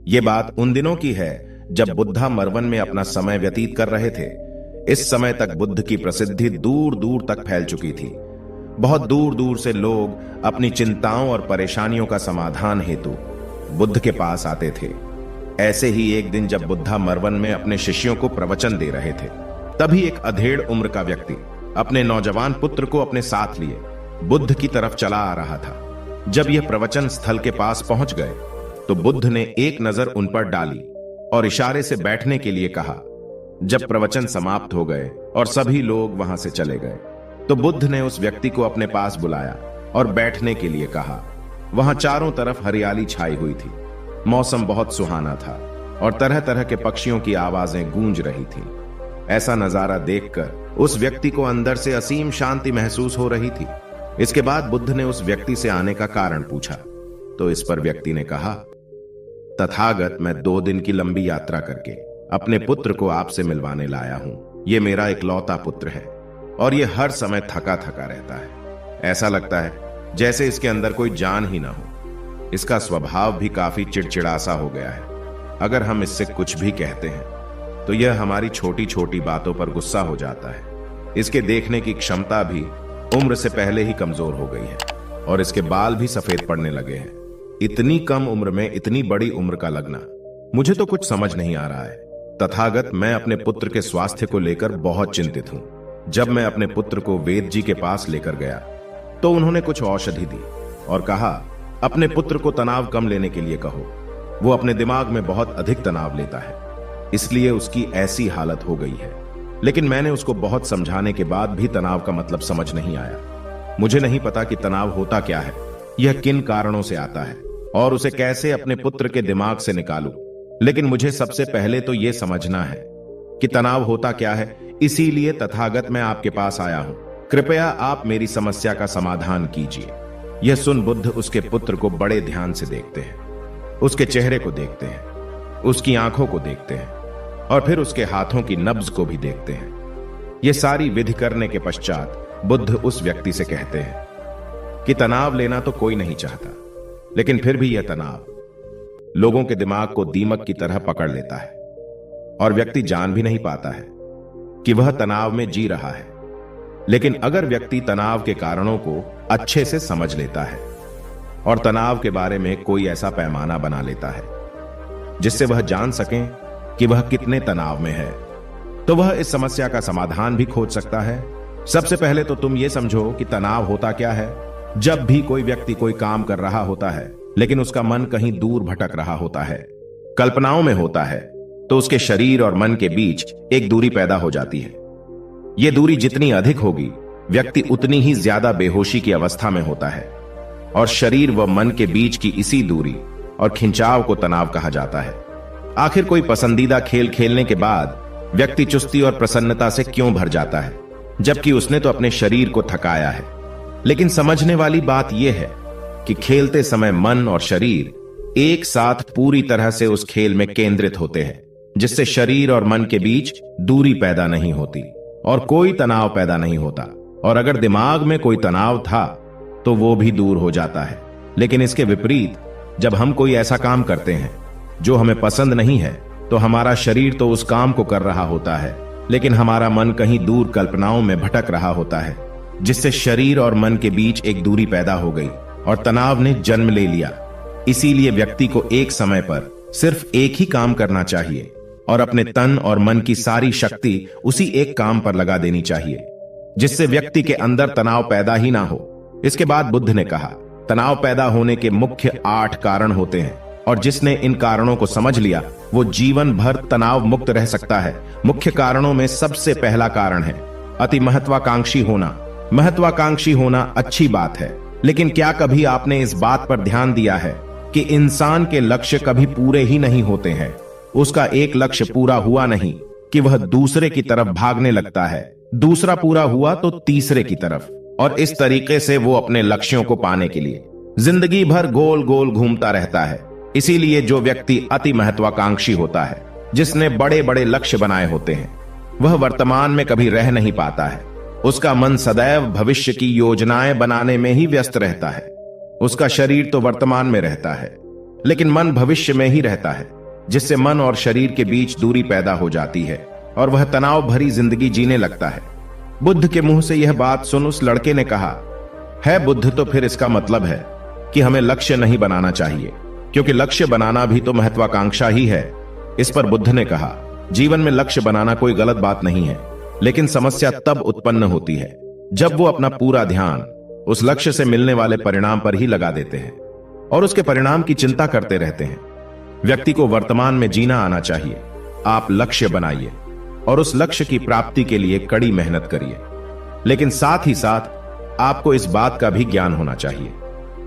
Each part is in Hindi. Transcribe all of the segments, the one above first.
ये बात उन दिनों की है जब बुद्धा मरवन में अपना समय व्यतीत कर रहे थे। इस समय तक बुद्ध की प्रसिद्धि दूर दूर तक फैल चुकी थी। बहुत दूर दूर से लोग अपनी चिंताओं और परेशानियों का समाधान हेतु बुद्ध के पास आते थे। ऐसे ही एक दिन जब बुद्धा मरवन में अपने शिष्यों को प्रवचन दे रहे थे, तभी एक अधेड़ उम्र का व्यक्ति अपने नौजवान पुत्र को अपने साथ लिए बुद्ध की तरफ चला आ रहा था। जब यह प्रवचन स्थल के पास पहुंच गए तो बुद्ध ने एक नजर उन पर डाली और इशारे से बैठने के लिए कहा। जब प्रवचन समाप्त हो गए और सभी लोग वहां से चले गए तो बुद्ध ने उस व्यक्ति को अपने पास बुलाया और बैठने के लिए कहा। वहां चारों तरफ हरियाली छाई हुई थी। मौसम बहुत सुहाना था और तरह तरह के पक्षियों की आवाजें गूंज रही थी। ऐसा नजारा देखकर उस व्यक्ति को अंदर से असीम शांति महसूस हो रही थी। इसके बाद बुद्ध ने उस व्यक्ति से आने का कारण पूछा तो इस पर व्यक्ति ने कहा, तथागत, मैं 2 दिन की लंबी यात्रा करके अपने पुत्र को आपसे मिलवाने लाया हूं। ये मेरा इकलौता पुत्र है और ये हर समय थका थका रहता है। ऐसा लगता है जैसे इसके अंदर कोई जान ही ना हो। इसका स्वभाव भी काफी चिड़चिड़ासा हो गया है। अगर हम इससे कुछ भी कहते हैं तो यह हमारी छोटी छोटी बातों पर गुस्सा हो जाता है। इसके देखने की क्षमता भी उम्र से पहले ही कमजोर हो गई है और इसके बाल भी सफेद पड़ने लगे हैं। इतनी कम उम्र में इतनी बड़ी उम्र का लगना, मुझे तो कुछ समझ नहीं आ रहा है। तथागत, मैं अपने पुत्र के स्वास्थ्य को लेकर बहुत चिंतित हूं। जब मैं अपने पुत्र को वेद जी के पास लेकर गया तो उन्होंने कुछ औषधि दी और कहा, अपने पुत्र को तनाव कम लेने के लिए कहो। वो अपने दिमाग में बहुत अधिक तनाव लेता है, इसलिए उसकी ऐसी हालत हो गई है। लेकिन मैंने उसको बहुत समझाने के बाद भी तनाव का मतलब समझ नहीं आया। मुझे नहीं पता कि तनाव होता क्या है, यह किन कारणों से आता है और उसे कैसे अपने पुत्र के दिमाग से निकालूं। लेकिन मुझे सबसे पहले तो यह समझना है कि तनाव होता क्या है। इसीलिए तथागत, मैं आपके पास आया हूं। कृपया आप मेरी समस्या का समाधान कीजिए। यह सुन बुद्ध उसके पुत्र को बड़े ध्यान से देखते हैं। उसके चेहरे को देखते हैं, उसकी आंखों को देखते हैं और फिर उसके हाथों की नब्ज को भी देखते हैं। यह सारी विधि करने के पश्चात बुद्ध उस व्यक्ति से कहते हैं कि तनाव लेना तो कोई नहीं चाहता, लेकिन फिर भी यह तनाव लोगों के दिमाग को दीमक की तरह पकड़ लेता है और व्यक्ति जान भी नहीं पाता है कि वह तनाव में जी रहा है। लेकिन अगर व्यक्ति तनाव के कारणों को अच्छे से समझ लेता है और तनाव के बारे में कोई ऐसा पैमाना बना लेता है जिससे वह जान सके कि वह कितने तनाव में है, तो वह इस समस्या का समाधान भी खोज सकता है। सबसे पहले तो तुम यह समझो कि तनाव होता क्या है। जब भी कोई व्यक्ति कोई काम कर रहा होता है लेकिन उसका मन कहीं दूर भटक रहा होता है, कल्पनाओं में होता है, तो उसके शरीर और मन के बीच एक दूरी पैदा हो जाती है। यह दूरी जितनी अधिक होगी, व्यक्ति उतनी ही ज्यादा बेहोशी की अवस्था में होता है और शरीर व मन के बीच की इसी दूरी और खिंचाव को तनाव कहा जाता है। आखिर कोई पसंदीदा खेल खेलने के बाद व्यक्ति चुस्ती और प्रसन्नता से क्यों भर जाता है, जबकि उसने तो अपने शरीर को थकाया है। लेकिन समझने वाली बात यह है कि खेलते समय मन और शरीर एक साथ पूरी तरह से उस खेल में केंद्रित होते हैं, जिससे शरीर और मन के बीच दूरी पैदा नहीं होती और कोई तनाव पैदा नहीं होता। और अगर दिमाग में कोई तनाव था तो वो भी दूर हो जाता है। लेकिन इसके विपरीत, जब हम कोई ऐसा काम करते हैं जो हमें पसंद नहीं है, तो हमारा शरीर तो उस काम को कर रहा होता है, लेकिन हमारा मन कहीं दूर कल्पनाओं में भटक रहा होता है, जिससे शरीर और मन के बीच एक दूरी पैदा हो गई और तनाव ने जन्म ले लिया। इसीलिए व्यक्ति को एक समय पर सिर्फ एक ही काम करना चाहिए और अपने तन और मन की सारी शक्ति उसी एक काम पर लगा देनी चाहिए, जिससे व्यक्ति के अंदर तनाव पैदा ही ना हो। इसके बाद बुद्ध ने कहा, तनाव पैदा होने के मुख्य 8 कारण होते हैं और जिसने इन कारणों को समझ लिया वो जीवन भर तनाव मुक्त रह सकता है। मुख्य कारणों में सबसे पहला कारण है अति महत्वाकांक्षी होना। महत्वाकांक्षी होना अच्छी बात है, लेकिन क्या कभी आपने इस बात पर ध्यान दिया है कि इंसान के लक्ष्य कभी पूरे ही नहीं होते हैं। उसका एक लक्ष्य पूरा हुआ नहीं कि वह दूसरे की तरफ भागने लगता है, दूसरा पूरा हुआ तो तीसरे की तरफ, और इस तरीके से वो अपने लक्ष्यों को पाने के लिए जिंदगी भर गोल गोल घूमता रहता है। इसीलिए जो व्यक्ति अति महत्वाकांक्षी होता है, जिसने बड़े बड़े लक्ष्य बनाए होते हैं, वह वर्तमान में कभी रह नहीं पाता है। उसका मन सदैव भविष्य की योजनाएं बनाने में ही व्यस्त रहता है। उसका शरीर तो वर्तमान में रहता है, लेकिन मन भविष्य में ही रहता है, जिससे मन और शरीर के बीच दूरी पैदा हो जाती है और वह तनाव भरी जिंदगी जीने लगता है। बुद्ध के मुंह से यह बात सुन उस लड़के ने कहा, है बुद्ध, तो फिर इसका मतलब है कि हमें लक्ष्य नहीं बनाना चाहिए, क्योंकि लक्ष्य बनाना भी तो महत्वाकांक्षा ही है। इस पर बुद्ध ने कहा, जीवन में लक्ष्य बनाना कोई गलत बात नहीं है, लेकिन समस्या तब उत्पन्न होती है जब वो अपना पूरा ध्यान उस लक्ष्य से मिलने वाले परिणाम पर ही लगा देते हैं और उसके परिणाम की चिंता करते रहते हैं। व्यक्ति को वर्तमान में जीना आना चाहिए। आप लक्ष्य बनाइए और उस लक्ष्य की प्राप्ति के लिए कड़ी मेहनत करिए, लेकिन साथ ही साथ आपको इस बात का भी ज्ञान होना चाहिए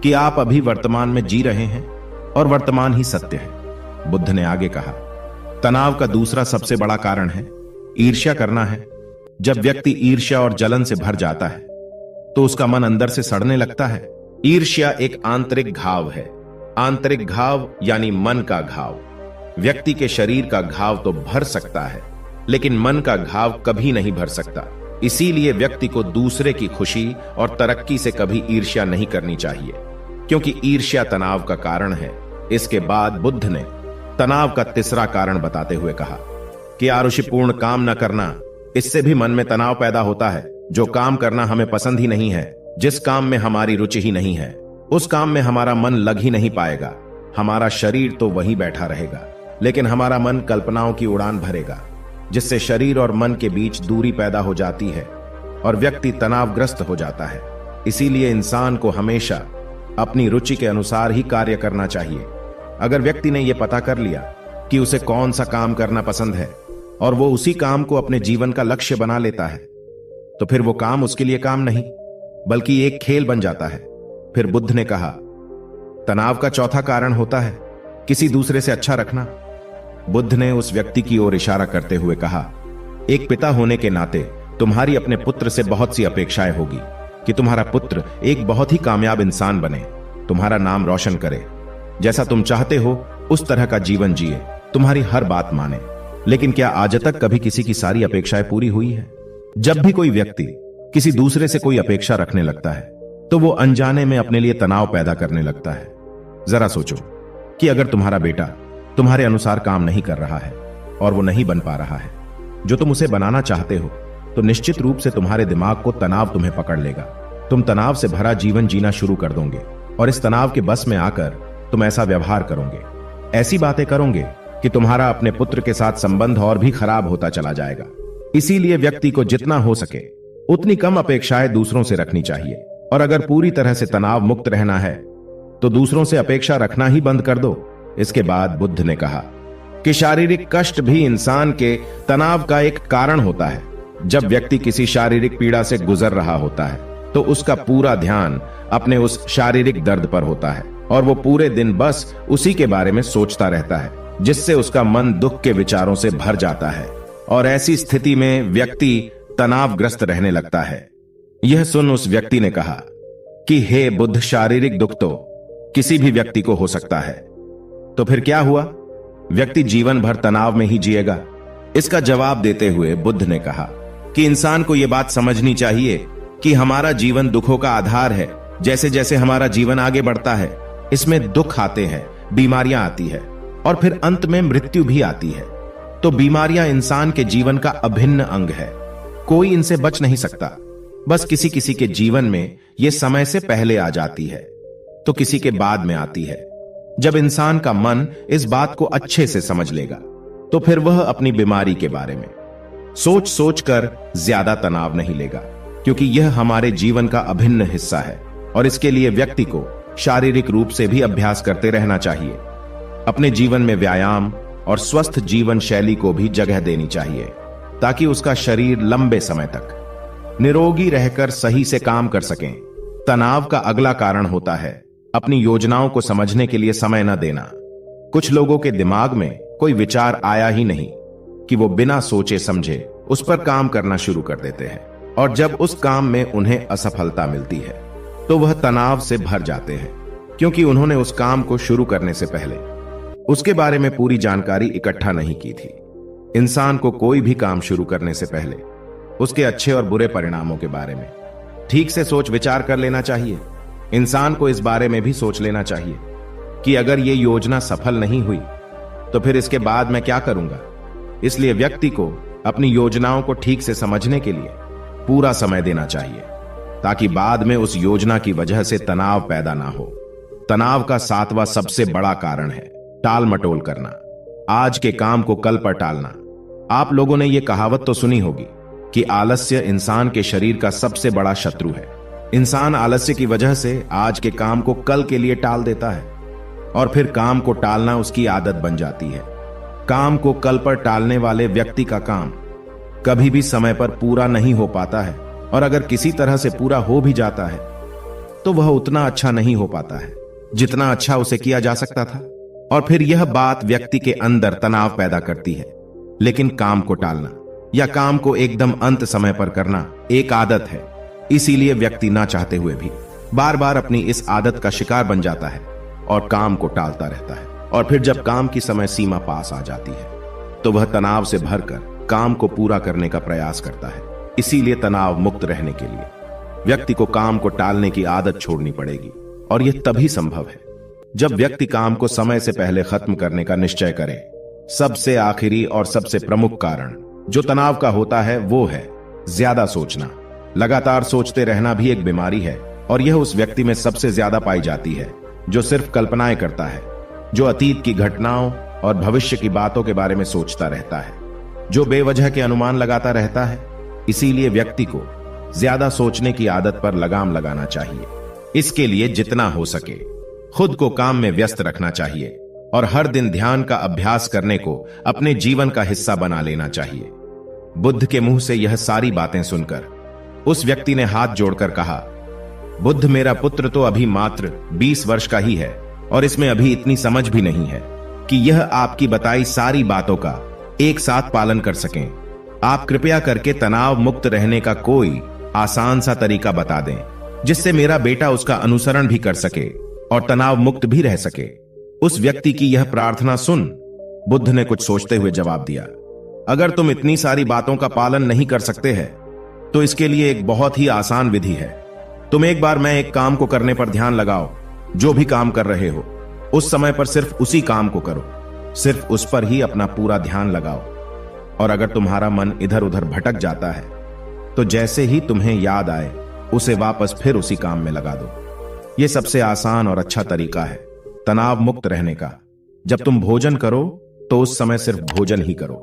कि आप अभी वर्तमान में जी रहे हैं और वर्तमान ही सत्य है। बुद्ध ने आगे कहा, तनाव का दूसरा सबसे बड़ा कारण है ईर्ष्या करना है। जब व्यक्ति ईर्ष्या और जलन से भर जाता है तो उसका मन अंदर से सड़ने लगता है। ईर्ष्या एक आंतरिक घाव है। आंतरिक घाव यानी मन का घाव। व्यक्ति के शरीर का घाव तो भर सकता है, लेकिन मन का घाव कभी नहीं भर सकता। इसीलिए व्यक्ति को दूसरे की खुशी और तरक्की से कभी ईर्ष्या नहीं करनी चाहिए, क्योंकि ईर्ष्या तनाव का कारण है। इसके बाद बुद्ध ने तनाव का तीसरा कारण बताते हुए कहा कि आरुषिपूर्ण काम न करना, इससे भी मन में तनाव पैदा होता है। जो काम करना हमें पसंद ही नहीं है, जिस काम में हमारी रुचि ही नहीं है, उस काम में हमारा मन लग ही नहीं पाएगा। हमारा शरीर तो वहीं बैठा रहेगा, लेकिन हमारा मन कल्पनाओं की उड़ान भरेगा, जिससे शरीर और मन के बीच दूरी पैदा हो जाती है और व्यक्ति तनावग्रस्त हो जाता है। इसीलिए इंसान को हमेशा अपनी रुचि के अनुसार ही कार्य करना चाहिए। अगर व्यक्ति ने यह पता कर लिया कि उसे कौन सा काम करना पसंद है और वो उसी काम को अपने जीवन का लक्ष्य बना लेता है, तो फिर वो काम उसके लिए काम नहीं बल्कि एक खेल बन जाता है। फिर बुद्ध ने कहा, तनाव का चौथा कारण होता है किसी दूसरे से अच्छा रखना। बुद्ध ने उस व्यक्ति की ओर इशारा करते हुए कहा, एक पिता होने के नाते तुम्हारी अपने पुत्र से बहुत सी अपेक्षाएं होगी कि तुम्हारा पुत्र एक बहुत ही कामयाब इंसान बने, तुम्हारा नाम रोशन करे, जैसा तुम चाहते हो उस तरह का जीवन जिए, तुम्हारी हर बात माने। लेकिन क्या आज तक कभी किसी की सारी अपेक्षाएं पूरी हुई है? जब भी कोई व्यक्ति किसी दूसरे से कोई अपेक्षा रखने लगता है तो वो अनजाने में अपने लिए तनाव पैदा करने लगता है। जरा सोचो कि अगर तुम्हारा बेटा तुम्हारे अनुसार काम नहीं कर रहा है और वो नहीं बन पा रहा है जो तुम उसे बनाना चाहते हो, तो निश्चित रूप से तुम्हारे दिमाग को तनाव तुम्हें पकड़ लेगा। तुम तनाव से भरा जीवन जीना शुरू कर दोगे और इस तनाव के बस में आकर तुम ऐसा व्यवहार करोगे, ऐसी बातें करोगे कि तुम्हारा अपने पुत्र के साथ संबंध और भी खराब होता चला जाएगा। इसीलिए व्यक्ति को जितना हो सके उतनी कम अपेक्षाएं दूसरों से रखनी चाहिए, और अगर पूरी तरह से तनाव मुक्त रहना है तो दूसरों से अपेक्षा रखना ही बंद कर दो। इसके बाद बुद्ध ने कहा कि शारीरिक कष्ट भी इंसान के तनाव का एक कारण होता है। जब व्यक्ति किसी शारीरिक पीड़ा से गुजर रहा होता है तो उसका पूरा ध्यान अपने उस शारीरिक दर्द पर होता है और वो पूरे दिन बस उसी के बारे में सोचता रहता है, जिससे उसका मन दुख के विचारों से भर जाता है और ऐसी स्थिति में व्यक्ति तनावग्रस्त रहने लगता है। यह सुन उस व्यक्ति ने कहा कि हे बुद्ध, शारीरिक दुख तो किसी भी व्यक्ति को हो सकता है, तो फिर क्या हुआ? व्यक्ति जीवन भर तनाव में ही जिएगा? इसका जवाब देते हुए बुद्ध ने कहा कि इंसान को यह बात समझनी चाहिए कि हमारा जीवन दुखों का आधार है। जैसे जैसे हमारा जीवन आगे बढ़ता है, इसमें दुख आते हैं, बीमारियां आती है और फिर अंत में मृत्यु भी आती है। तो बीमारियां इंसान के जीवन का अभिन्न अंग है, कोई इनसे बच नहीं सकता। बस किसी किसी के जीवन में यह समय से पहले आ जाती है तो किसी के बाद में आती है। जब इंसान का मन इस बात को अच्छे से समझ लेगा तो फिर वह अपनी बीमारी के बारे में सोच सोच कर ज्यादा तनाव नहीं लेगा, क्योंकि यह हमारे जीवन का अभिन्न हिस्सा है और इसके लिए व्यक्ति को शारीरिक रूप से भी अभ्यास करते रहना चाहिए। अपने जीवन में व्यायाम और स्वस्थ जीवन शैली को भी जगह देनी चाहिए ताकि उसका शरीर लंबे समय तक निरोगी रहकर सही से काम कर सकें। तनाव का अगला कारण होता है अपनी योजनाओं को समझने के लिए समय न देना। कुछ लोगों के दिमाग में कोई विचार आया ही नहीं कि वो बिना सोचे समझे उस पर काम करना शुरू कर देते हैं, और जब उस काम में उन्हें असफलता मिलती है तो वह तनाव से भर जाते हैं, क्योंकि उन्होंने उस काम को शुरू करने से पहले उसके बारे में पूरी जानकारी इकट्ठा नहीं की थी। इंसान को कोई भी काम शुरू करने से पहले उसके अच्छे और बुरे परिणामों के बारे में ठीक से सोच विचार कर लेना चाहिए। इंसान को इस बारे में भी सोच लेना चाहिए कि अगर ये योजना सफल नहीं हुई तो फिर इसके बाद मैं क्या करूंगा। इसलिए व्यक्ति को अपनी योजनाओं को ठीक से समझने के लिए पूरा समय देना चाहिए, ताकि बाद में उस योजना की वजह से तनाव पैदा ना हो। तनाव का 7वां सबसे बड़ा कारण है टाल मटोल करना, आज के काम को कल पर टालना। आप लोगों ने यह कहावत तो सुनी होगी कि आलस्य इंसान के शरीर का सबसे बड़ा शत्रु है। इंसान आलस्य की वजह से आज के काम को कल के लिए टाल देता है और फिर काम को टालना उसकी आदत बन जाती है। काम को कल पर टालने वाले व्यक्ति का काम कभी भी समय पर पूरा नहीं हो पाता है, और अगर किसी तरह से पूरा हो भी जाता है तो वह उतना अच्छा नहीं हो पाता है जितना अच्छा उसे किया जा सकता था, और फिर यह बात व्यक्ति के अंदर तनाव पैदा करती है। लेकिन काम को टालना या काम को एकदम अंत समय पर करना एक आदत है, इसीलिए व्यक्ति ना चाहते हुए भी बार बार अपनी इस आदत का शिकार बन जाता है और काम को टालता रहता है। और फिर जब काम की समय सीमा पास आ जाती है तो वह तनाव से भरकर काम को पूरा करने का प्रयास करता है। इसीलिए तनाव मुक्त रहने के लिए व्यक्ति को काम को टालने की आदत छोड़नी पड़ेगी, और यह तभी संभव है जब व्यक्ति काम को समय से पहले खत्म करने का निश्चय करे। सबसे आखिरी और सबसे प्रमुख कारण जो तनाव का होता है वो है ज्यादा सोचना। लगातार सोचते रहना भी एक बीमारी है, और यह उस व्यक्ति में सबसे ज्यादा पाई जाती है जो सिर्फ कल्पनाएं करता है, जो अतीत की घटनाओं और भविष्य की बातों के बारे में सोचता रहता है, जो बेवजह के अनुमान लगाता रहता है। इसीलिए व्यक्ति को ज्यादा सोचने की आदत पर लगाम लगाना चाहिए। इसके लिए जितना हो सके खुद को काम में व्यस्त रखना चाहिए, और हर दिन ध्यान का अभ्यास करने को अपने जीवन का हिस्सा बना लेना चाहिए। बुद्ध के मुंह से यह सारी बातें सुनकर उस व्यक्ति ने हाथ जोड़कर कहा, बुद्ध, मेरा पुत्र तो अभी मात्र 20 वर्ष का ही है और इसमें अभी इतनी समझ भी नहीं है कि यह आपकी बताई सारी बातों का एक साथ पालन कर सकें। आप कृपया करके तनाव मुक्त रहने का कोई आसान सा तरीका बता दें, जिससे मेरा बेटा उसका अनुसरण भी कर सके और तनाव मुक्त भी रह सके। उस व्यक्ति की यह प्रार्थना सुन बुद्ध ने कुछ सोचते हुए जवाब दिया, अगर तुम इतनी सारी बातों का पालन नहीं कर सकते हैं तो इसके लिए एक बहुत ही आसान विधि है। तुम एक बार मैं एक काम को करने पर ध्यान लगाओ। जो भी काम कर रहे हो उस समय पर सिर्फ उसी काम को करो, सिर्फ उस पर ही अपना पूरा ध्यान लगाओ। और अगर तुम्हारा मन इधर उधर भटक जाता है तो जैसे ही तुम्हें याद आए उसे वापस फिर उसी काम में लगा दो। यह सबसे आसान और अच्छा तरीका है तनाव मुक्त रहने का। जब तुम भोजन करो तो उस समय सिर्फ भोजन ही करो,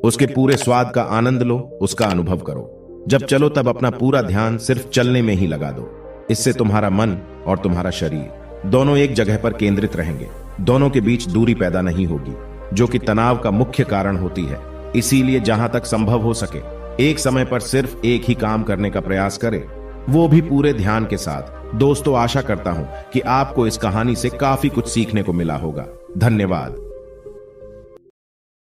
उसके पूरे स्वाद का आनंद लो, उसका अनुभव करो। जब चलो तब अपना पूरा ध्यान सिर्फ चलने में ही लगा दो। इससे तुम्हारा मन और तुम्हारा शरीर दोनों एक जगह पर केंद्रित रहेंगे, दोनों के बीच दूरी पैदा नहीं होगी, जो कि तनाव का मुख्य कारण होती है। इसीलिए जहां तक संभव हो सके एक समय पर सिर्फ एक ही काम करने का प्रयास करें, वो भी पूरे ध्यान के साथ। दोस्तों, आशा करता हूं कि आपको इस कहानी से काफी कुछ सीखने को मिला होगा। धन्यवाद।